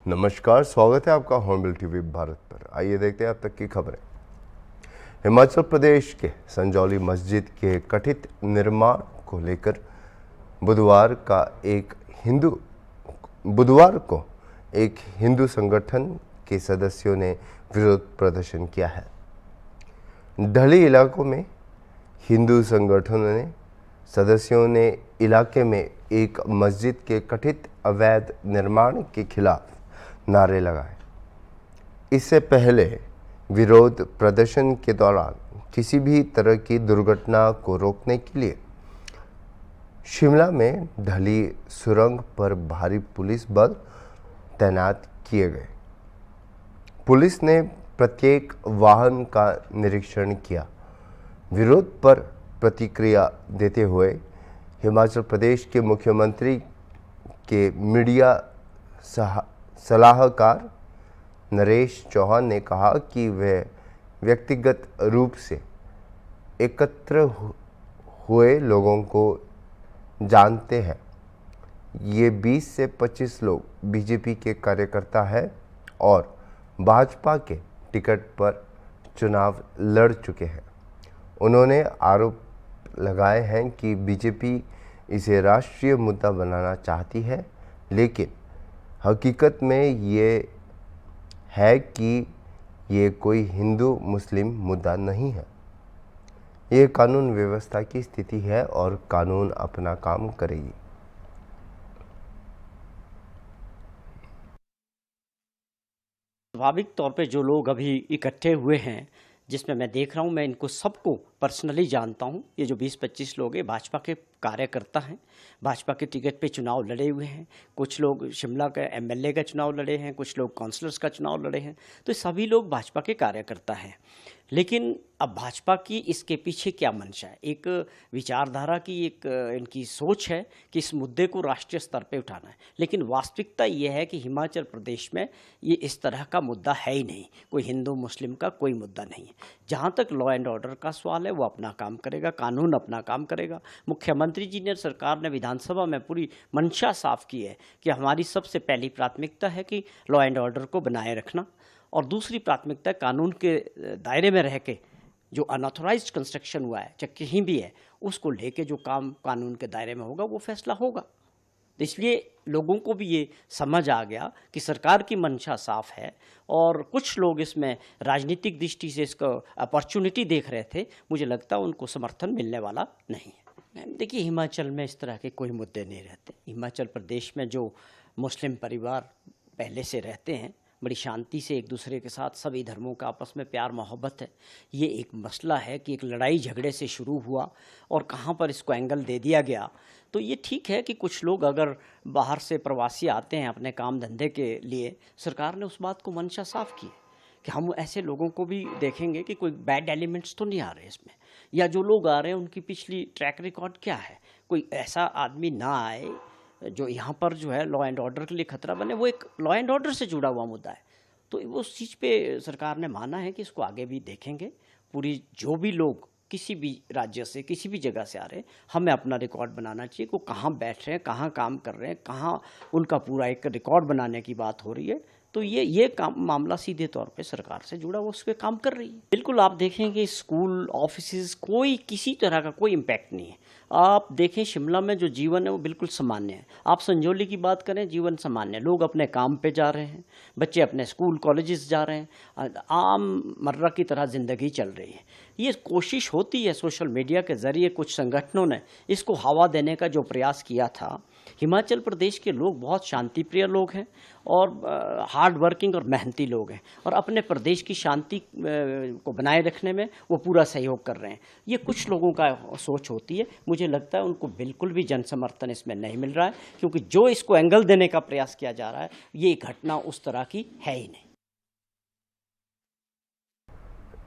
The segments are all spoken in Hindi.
नमस्कार, स्वागत है आपका हॉर्नबिल टीवी भारत पर। आइए देखते हैं अब तक की खबरें। हिमाचल प्रदेश के संजौली मस्जिद के कथित निर्माण को लेकर बुधवार को एक हिंदू संगठन के सदस्यों ने विरोध प्रदर्शन किया है। ढली इलाकों में हिंदू संगठनों ने सदस्यों ने इलाके में एक मस्जिद के कथित अवैध निर्माण के खिलाफ नारे लगाए। इससे पहले विरोध प्रदर्शन के दौरान किसी भी तरह की दुर्घटना को रोकने के लिए शिमला में ढली सुरंग पर भारी पुलिस बल तैनात किए गए। पुलिस ने प्रत्येक वाहन का निरीक्षण किया। विरोध पर प्रतिक्रिया देते हुए हिमाचल प्रदेश के मुख्यमंत्री के मीडिया सलाहकार नरेश चौहान ने कहा कि वे व्यक्तिगत रूप से एकत्र हुए लोगों को जानते हैं। ये 20 से 25 लोग बीजेपी के कार्यकर्ता हैं और भाजपा के टिकट पर चुनाव लड़ चुके हैं। उन्होंने आरोप लगाए हैं कि बीजेपी इसे राष्ट्रीय मुद्दा बनाना चाहती है, लेकिन हकीकत में ये है कि ये कोई हिंदू मुस्लिम मुद्दा नहीं है। ये कानून व्यवस्था की स्थिति है और कानून अपना काम करेगी। स्वाभाविक तौर पे जो लोग अभी इकट्ठे हुए हैं, जिसमें मैं देख रहा हूँ, मैं इनको सबको पर्सनली जानता हूँ। ये जो 20-25 लोग हैं भाजपा के कार्यकर्ता हैं, भाजपा के टिकट पे चुनाव लड़े हुए हैं। कुछ लोग शिमला के एमएलए का चुनाव लड़े हैं, कुछ लोग काउंसलर्स का चुनाव लड़े हैं। तो सभी लोग भाजपा के कार्यकर्ता हैं। लेकिन अब भाजपा की इसके पीछे क्या मंशा है? एक विचारधारा की एक इनकी सोच है कि इस मुद्दे को राष्ट्रीय स्तर पे उठाना है, लेकिन वास्तविकता ये है कि हिमाचल प्रदेश में ये इस तरह का मुद्दा है ही नहीं। कोई हिंदू मुस्लिम का कोई मुद्दा नहीं है। जहाँ तक लॉ एंड ऑर्डर का सवाल है, वो अपना काम करेगा, कानून अपना काम करेगा। मुख्यमंत्री जी ने, सरकार ने विधानसभा में पूरी मंशा साफ की है कि हमारी सबसे पहली प्राथमिकता है कि लॉ एंड ऑर्डर को बनाए रखना, और दूसरी प्राथमिकता कानून के दायरे में रह के जो अनऑथोराइज्ड कंस्ट्रक्शन हुआ है, चाहे कहीं भी है, उसको लेके जो काम कानून के दायरे में होगा वो फैसला होगा। तो इसलिए लोगों को भी ये समझ आ गया कि सरकार की मंशा साफ है, और कुछ लोग इसमें राजनीतिक दृष्टि से इसको अपॉर्चुनिटी देख रहे थे। मुझे लगता है उनको समर्थन मिलने वाला नहीं है। देखिए, हिमाचल में इस तरह के कोई मुद्दे नहीं रहते। हिमाचल प्रदेश में जो मुस्लिम परिवार पहले से रहते हैं, बड़ी शांति से एक दूसरे के साथ सभी धर्मों का आपस में प्यार मोहब्बत है। ये एक मसला है कि एक लड़ाई झगड़े से शुरू हुआ और कहाँ पर इसको एंगल दे दिया गया। तो ये ठीक है कि कुछ लोग अगर बाहर से प्रवासी आते हैं अपने काम धंधे के लिए, सरकार ने उस बात को मंशा साफ की कि हम ऐसे लोगों को भी देखेंगे कि कोई बैड एलिमेंट्स तो नहीं आ रहे इसमें, या जो लोग आ रहे हैं उनकी पिछली ट्रैक रिकॉर्ड क्या है। कोई ऐसा आदमी ना आए जो यहाँ पर जो है लॉ एंड ऑर्डर के लिए खतरा बने। वो एक लॉ एंड ऑर्डर से जुड़ा हुआ मुद्दा है। तो उस चीज़ पे सरकार ने माना है कि इसको आगे भी देखेंगे। पूरी जो भी लोग किसी भी राज्य से, किसी भी जगह से आ रहे हैं, हमें अपना रिकॉर्ड बनाना चाहिए। वो कहाँ बैठ रहे हैं, कहाँ काम कर रहे हैं, कहाँ उनका पूरा एक रिकॉर्ड बनाने की बात हो रही है। तो ये काम मामला सीधे तौर पे सरकार से जुड़ा, वो उस पर काम कर रही है। बिल्कुल, आप देखें कि स्कूल, ऑफिसेज, कोई किसी तरह का कोई इम्पैक्ट नहीं है। आप देखें शिमला में जो जीवन है वो बिल्कुल सामान्य है। आप संजौली की बात करें, जीवन सामान्य, लोग अपने काम पे जा रहे हैं, बच्चे अपने स्कूल कॉलेजेस जा रहे हैं, आम मर्रा की तरह ज़िंदगी चल रही है। ये कोशिश होती है सोशल मीडिया के ज़रिए, कुछ संगठनों ने इसको हवा देने का जो प्रयास किया था। हिमाचल प्रदेश के लोग बहुत शांति प्रिय लोग हैं और हार्ड वर्किंग और मेहनती लोग हैं, और अपने प्रदेश की शांति को बनाए रखने में वो पूरा सहयोग कर रहे हैं। ये कुछ लोगों का सोच होती है। मुझे लगता है उनको बिल्कुल भी जन समर्थन इसमें नहीं मिल रहा है, क्योंकि जो इसको एंगल देने का प्रयास किया जा रहा है, ये घटना उस तरह की है ही नहीं।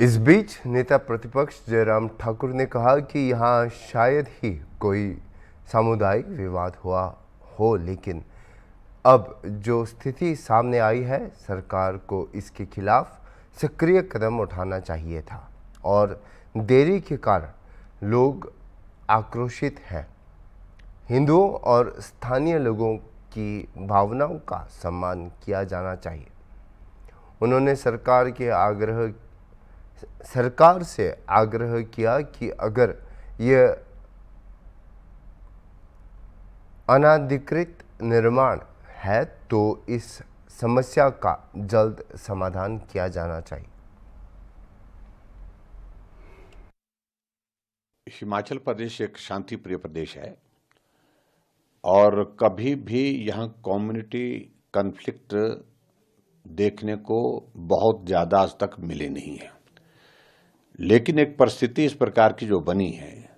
इस बीच नेता प्रतिपक्ष जयराम ठाकुर ने कहा कि यहाँ शायद ही कोई सामुदायिक विवाद हुआ हो, लेकिन अब जो स्थिति सामने आई है, सरकार को इसके खिलाफ सक्रिय कदम उठाना चाहिए था, और देरी के कारण लोग आक्रोशित हैं। हिंदुओं और स्थानीय लोगों की भावनाओं का सम्मान किया जाना चाहिए। उन्होंने सरकार से आग्रह किया कि अगर यह अनाधिकृत निर्माण है तो इस समस्या का जल्द समाधान किया जाना चाहिए। हिमाचल प्रदेश एक शांति प्रिय प्रदेश है और कभी भी यहाँ कम्युनिटी कॉन्फ्लिक्ट देखने को बहुत ज़्यादा आज तक मिले नहीं है। लेकिन एक परिस्थिति इस प्रकार की जो बनी है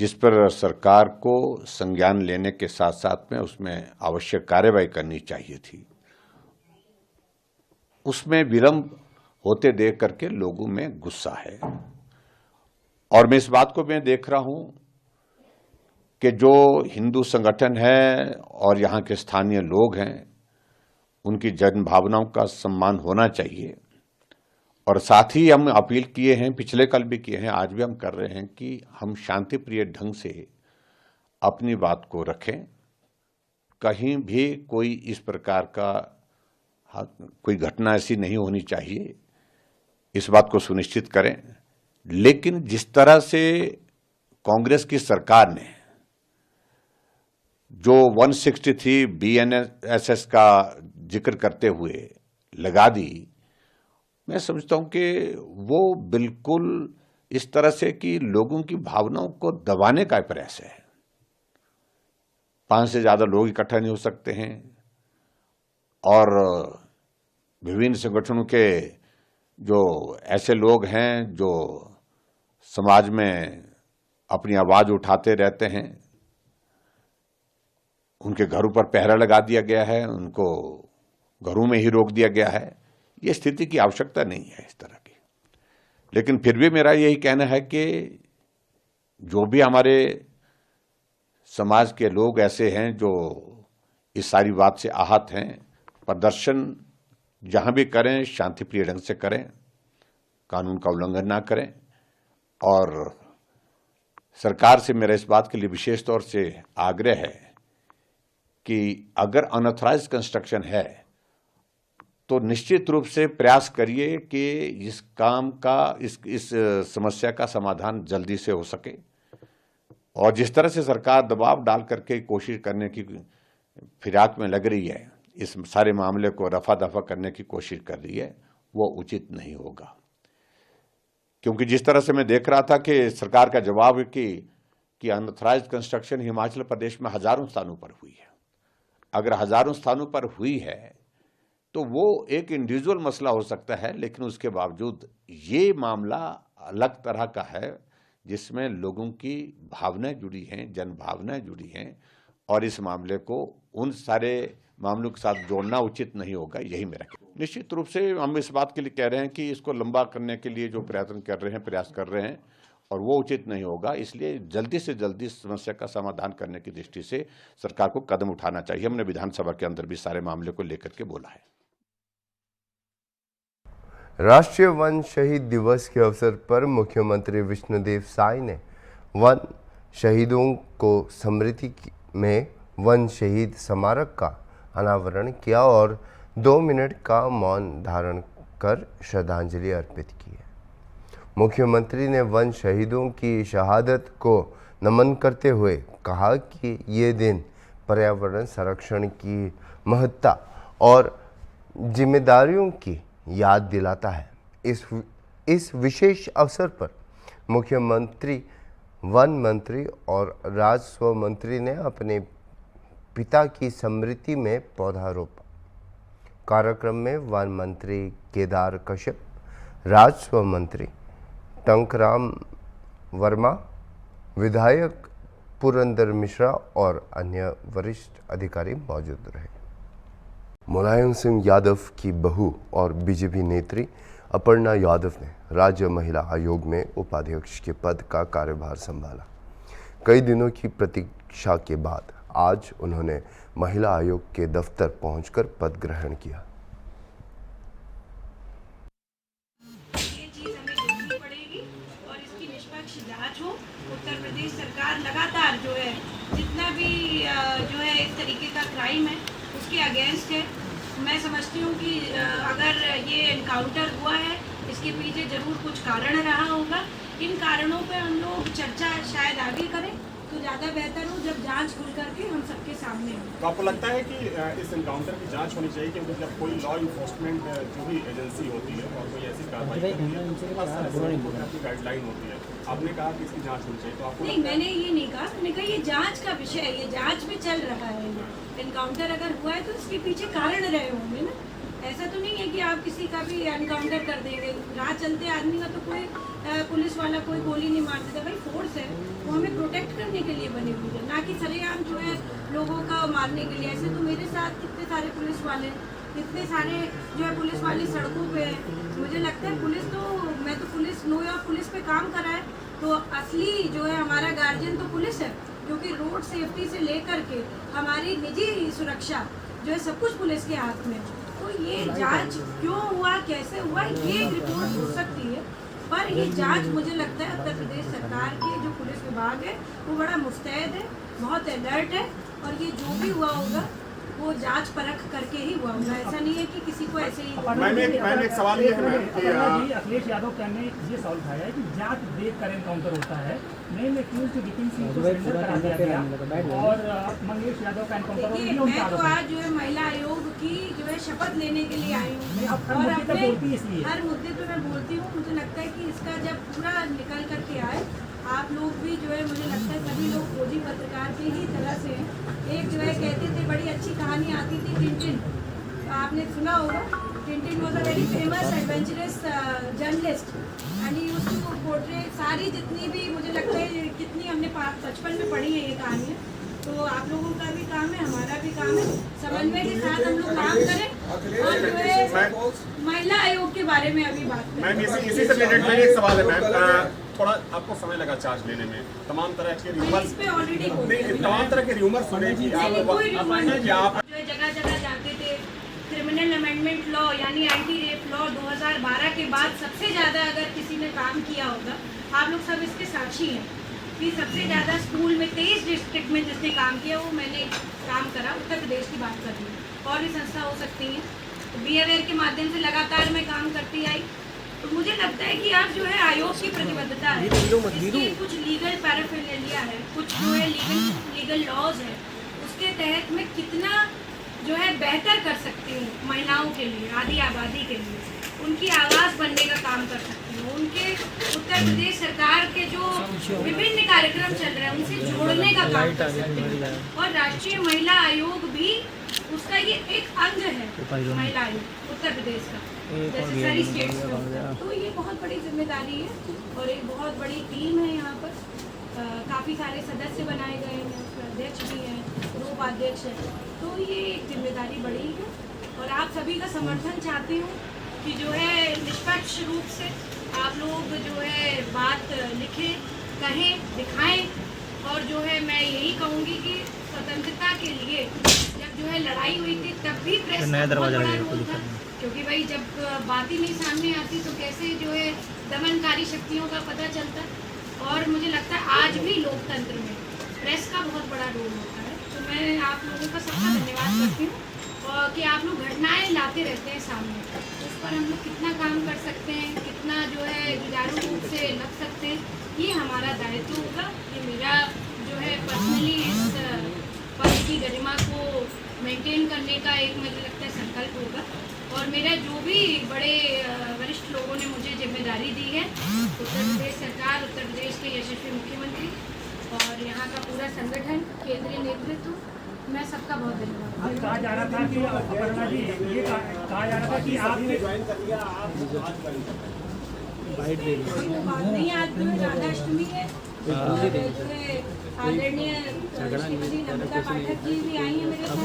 जिस पर सरकार को संज्ञान लेने के साथ साथ में उसमें आवश्यक कार्रवाई करनी चाहिए थी, उसमें विलंब होते देख करके लोगों में गुस्सा है। और मैं इस बात को मैं देख रहा हूं कि जो हिंदू संगठन है और यहाँ के स्थानीय लोग हैं उनकी जन भावनाओं का सम्मान होना चाहिए। और साथ ही हम अपील किए हैं, पिछले कल भी किए हैं, आज भी हम कर रहे हैं कि हम शांति प्रिय ढंग से अपनी बात को रखें। कहीं भी कोई इस प्रकार का कोई घटना ऐसी नहीं होनी चाहिए, इस बात को सुनिश्चित करें। लेकिन जिस तरह से कांग्रेस की सरकार ने जो 163 BNSS का जिक्र करते हुए लगा दी, मैं समझता हूं कि वो बिल्कुल इस तरह से कि लोगों की भावनाओं को दबाने का प्रयास है। 5 से ज्यादा लोग इकट्ठा नहीं हो सकते हैं और विभिन्न संगठनों के जो ऐसे लोग हैं जो समाज में अपनी आवाज उठाते रहते हैं, उनके घरों पर पहरा लगा दिया गया है, उनको घरों में ही रोक दिया गया है। ये स्थिति की आवश्यकता नहीं है इस तरह की। लेकिन फिर भी मेरा यही कहना है कि जो भी हमारे समाज के लोग ऐसे हैं जो इस सारी बात से आहत हैं, प्रदर्शन जहां भी करें शांतिप्रिय ढंग से करें, कानून का उल्लंघन ना करें। और सरकार से मेरा इस बात के लिए विशेष तौर से आग्रह है कि अगर अनऑथराइज्ड कंस्ट्रक्शन है तो निश्चित रूप से प्रयास करिए कि इस काम का इस समस्या का समाधान जल्दी से हो सके। और जिस तरह से सरकार दबाव डाल करके कोशिश करने की फिराक में लग रही है, इस सारे मामले को रफा दफा करने की कोशिश कर रही है, वो उचित नहीं होगा। क्योंकि जिस तरह से मैं देख रहा था कि सरकार का जवाब है कि अनऑथराइज्ड कंस्ट्रक्शन हिमाचल प्रदेश में हजारों स्थानों पर हुई है। अगर हजारों स्थानों पर हुई है तो वो एक इंडिविजुअल मसला हो सकता है, लेकिन उसके बावजूद ये मामला अलग तरह का है जिसमें लोगों की भावनाएं जुड़ी हैं, जन भावनाएं जुड़ी हैं। और इस मामले को उन सारे मामलों के साथ जोड़ना उचित नहीं होगा, यही मेरा। निश्चित रूप से हम इस बात के लिए कह रहे हैं कि इसको लंबा करने के लिए जो प्रयास कर रहे हैं और वो उचित नहीं होगा। इसलिए जल्दी से जल्दी समस्या का समाधान करने की दृष्टि से सरकार को कदम उठाना चाहिए। हमने विधानसभा के अंदर भी सारे मामले को लेकर के बोला है। राष्ट्रीय वन शहीद दिवस के अवसर पर मुख्यमंत्री विष्णुदेव साय ने वन शहीदों को स्मृति में वन शहीद स्मारक का अनावरण किया और 2 मिनट का मौन धारण कर श्रद्धांजलि अर्पित की है। मुख्यमंत्री ने वन शहीदों की शहादत को नमन करते हुए कहा कि ये दिन पर्यावरण संरक्षण की महत्ता और जिम्मेदारियों की याद दिलाता है। इस विशेष अवसर पर मुख्यमंत्री, वन मंत्री और राजस्व मंत्री ने अपने पिता की स्मृति में पौधा रोपा। कार्यक्रम में वन मंत्री केदार कश्यप, राजस्व मंत्री टंकराम वर्मा, विधायक पुरंदर मिश्रा और अन्य वरिष्ठ अधिकारी मौजूद रहे। मुलायम सिंह यादव की बहू और बीजेपी नेत्री अपर्णा यादव ने राज्य महिला आयोग में उपाध्यक्ष के पद का कार्यभार संभाला। कई दिनों की प्रतीक्षा के बाद आज उन्होंने महिला आयोग के दफ्तर पहुंचकर पद ग्रहण किया। ये चीज हमें देखनी पड़ेगी और इसकी निष्पक्ष जांच हो, उत्तर प्रदेश सरकार लगातार जो है जितना भी जो है इस तरीके का क्राइम है उसके अगेंस्ट है। मैं समझती हूँ कि अगर ये एनकाउंटर हुआ है इसके पीछे ज़रूर कुछ कारण रहा होगा। इन कारणों पे हम लोग चर्चा शायद आगे करें तो ज़्यादा बेहतर हो जब जांच खुल करके हम सबके सामने हो। तो आपको लगता है कि इस एनकाउंटर की जांच होनी चाहिए, क्योंकि जब कोई लॉ इन्फोर्समेंट जो भी एजेंसी होती है और कोई ऐसी कार्रवाई करती है तो उसके पास अपनी गाइडलाइन होती है। आपने कहा कि इसकी जांच होनी चाहिए, तो आपको नहीं, मैंने ये नहीं कहा। मैंने कहा ये जांच का विषय है, ये जांच में चल रहा है। एनकाउंटर अगर हुआ है तो इसके पीछे कारण रहे होंगे ना। ऐसा तो नहीं है कि आप किसी का भी एनकाउंटर कर देंगे। राह चलते आदमी का तो कोई पुलिस वाला कोई गोली नहीं मार देता। भाई फोर्स है, वो हमें प्रोटेक्ट करने के लिए बनी हुई है, ना कि सरेआम जो है लोगों का मारने के लिए। ऐसे तो मेरे साथ कितने सारे पुलिस वाले, कितने सारे जो है पुलिस वाले सड़कों पे हैं। मुझे लगता है पुलिस तो, मैं तो पुलिस नो या पुलिस पे काम करा है तो असली जो है हमारा गार्जियन तो पुलिस है, क्योंकि रोड सेफ्टी से लेकर के हमारी निजी सुरक्षा जो है सब कुछ पुलिस के हाथ में है। तो ये जांच क्यों हुआ, कैसे हुआ, ये एक रिपोर्ट हो सकती है, पर ये जांच मुझे लगता है उत्तर प्रदेश सरकार के जो पुलिस विभाग है वो बड़ा मुस्तैद है, बहुत अलर्ट है, और ये जो भी हुआ होगा वो जांच परख करके ही हुआ होगा। ऐसा नहीं है कि किसी को ऐसे ही। मैम एक सवाल ये है मैम कि अखिलेश यादव ने ये सवाल उठाया है कि जांच देख कर एनकाउंटर होता है, मेन एक्यूज्ड विपिन सिंह को सरेंडर करा दिया गया और मंगेश यादव का एनकाउंटर। देखिए, मैं तो आज जो है महिला आयोग की जो है शपथ लेने के लिए आई हूँ और अपने हर मुद्दे पे मैं बोलती हूँ। मुझे लगता है कि इसका जब पूरा निकल करके आए, आप लोग भी जो है, मुझे लगता है सभी लोग खोजी पत्रकार की ही तरह से हैं। एक जो है कहते थे, बड़ी अच्छी कहानी आती थी टिंटिन, आपने सुना होगा। Tintin was a very famous adventurous journalist and he used to portray सारी जितनी भी, मुझे लगता है कितनी हमने बचपन में पढ़ी है ये कहानियाँ। तो आप लोगों का भी काम है, हमारा भी काम है, समन्वय के साथ हम लोग काम करें और जो है महिला आयोग के बारे में अभी बात करें। मैम इसी से रिलेटेड मेरी एक सवाल है मैम, थोड़ा आपको समय लगा चार्ज लेने में, तमाम तरह के र्यूमर्स पे ऑलरेडी तमाम तरह के र्यूमर सुने कि आप जो है जगह जगह जाते थे। क्रिमिनल अमेंडमेंट लॉ यानी एंटी रेप लॉ 2012 के बाद सबसे ज़्यादा अगर किसी ने काम किया होगा, आप लोग सब इसके साक्षी हैं कि सबसे ज़्यादा स्कूल में 23 डिस्ट्रिक्ट में जिसने काम किया वो मैंने काम करा। उत्तर प्रदेश की बात कर रही हूँ, और भी संस्था हो सकती हैं। तो बीएवेयर के माध्यम से लगातार मैं काम करती आई। तो मुझे लगता है कि अब जो है आयोग की प्रतिबद्धता है, इसके कुछ लीगल पैराफिरनालिया है, कुछ जो है लीगल लॉज है, उसके तहत मैं कितना जो है बेहतर कर सकती हूँ महिलाओं के लिए, आदि आबादी के लिए, उनकी आवाज़ बनने का काम कर सकती हूँ। उनके उत्तर प्रदेश सरकार के जो विभिन्न कार्यक्रम चल रहे हैं उनसे जोड़ने का काम कर सकती हूँ। और राष्ट्रीय महिला आयोग भी उसका ये एक अंग है, महिला आयोग उत्तर प्रदेश का, जैसे सारी स्टेट्स में। तो ये बहुत बड़ी जिम्मेदारी है और एक बहुत बड़ी टीम है यहाँ पर। काफ़ी सारे सदस्य बनाए गए हैं, उसके अध्यक्ष भी हैं, उपाध्यक्ष हैं। तो ये एक जिम्मेदारी बड़ी है और आप सभी का समर्थन चाहती हूँ कि जो है निष्पक्ष रूप से आप लोग जो है बात लिखें, कहें, दिखाएं। और जो है मैं यही कहूँगी कि स्वतंत्रता के लिए जब जो है लड़ाई हुई थी तब भी प्रेस का बहुत बड़ा रोल था, क्योंकि भाई जब बात ही नहीं सामने आती तो कैसे जो है दमनकारी शक्तियों का पता चलता। और मुझे लगता है आज भी लोकतंत्र में प्रेस का बहुत बड़ा रोल होता है। तो मैं आप लोगों का सबका धन्यवाद करती हूँ और कि आप लोग घटनाएं लाते रहते हैं सामने, उस पर हम लोग कितना काम कर सकते हैं, कितना जो है जुझारू रूप से लग सकते हैं, ये हमारा दायित्व होगा। ये मेरा जो है पर्सनली इस पद की गरिमा को मेंटेन करने का एक मुझे लगता है संकल्प होगा। और मेरा जो भी बड़े वरिष्ठ लोगों ने मुझे जिम्मेदारी दी है, उत्तर प्रदेश सरकार, उत्तर प्रदेश के यशस्वी मुख्यमंत्री और यहाँ का पूरा संगठन, केंद्रीय नेतृत्व, मैं सबका बहुत धन्यवाद। कहा जा रहा था कि अपर्णा जी, ये कहा जा रहा था कि आपने ज्वाइन कर लिया, आप बात नहीं, आज जो है राधाष्टमी है, आदरणीय श्रीमती नमिता पाठक जी भी आई हैं मेरे साथ।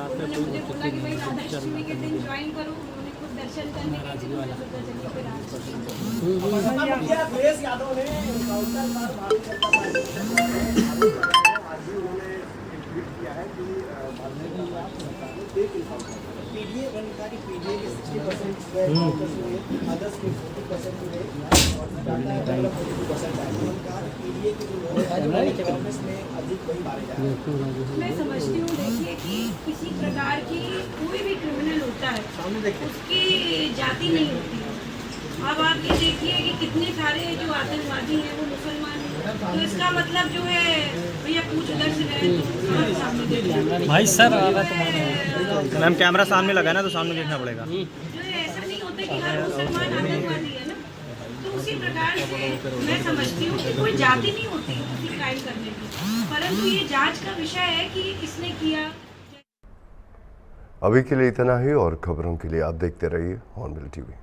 उन्होंने मुझे बोला कि भाई राधाष्टमी के दिन ज्वाइन करो, उन्होंने खुद दर्शन करने के लिए अखिलेश यादव ने किया है कि पीडीए 60% काउंटर्स हुए, अदर्स के 40% हुए और टाटा का 42% है। तो हम कहा एरिया के जो लोग हैं कांग्रेस में अधिक वही मारे जा रहे हैं। मैं समझती हूँ, देखिए कि किसी प्रकार की कोई भी क्रिमिनल होता है उसकी जाति नहीं होती है। अब आप ये देखिए कि कितने सारे जो आतंकवादी हैं वो मुसलमान हैं, तो इसका मतलब जो है भैया पूछ उधर से रहे तो हमारे सामने देखिए भाई सर मैम कैमरा सामने लगा ना तो सामने देखना पड़ेगा। जो है ऐसा नहीं होता कि हर मुसलमान आतंकवादी है ना, तो उसी प्रकार से मैं समझती हूँ कि कोई जाति नहीं होती है किसी क्राइम करने की, परंतु ये जांच का विषय है कि किसने किया। अभी के लिए इतना ही और खबरों के लिए आप देखते रहिए हॉर्नबिल टीवी।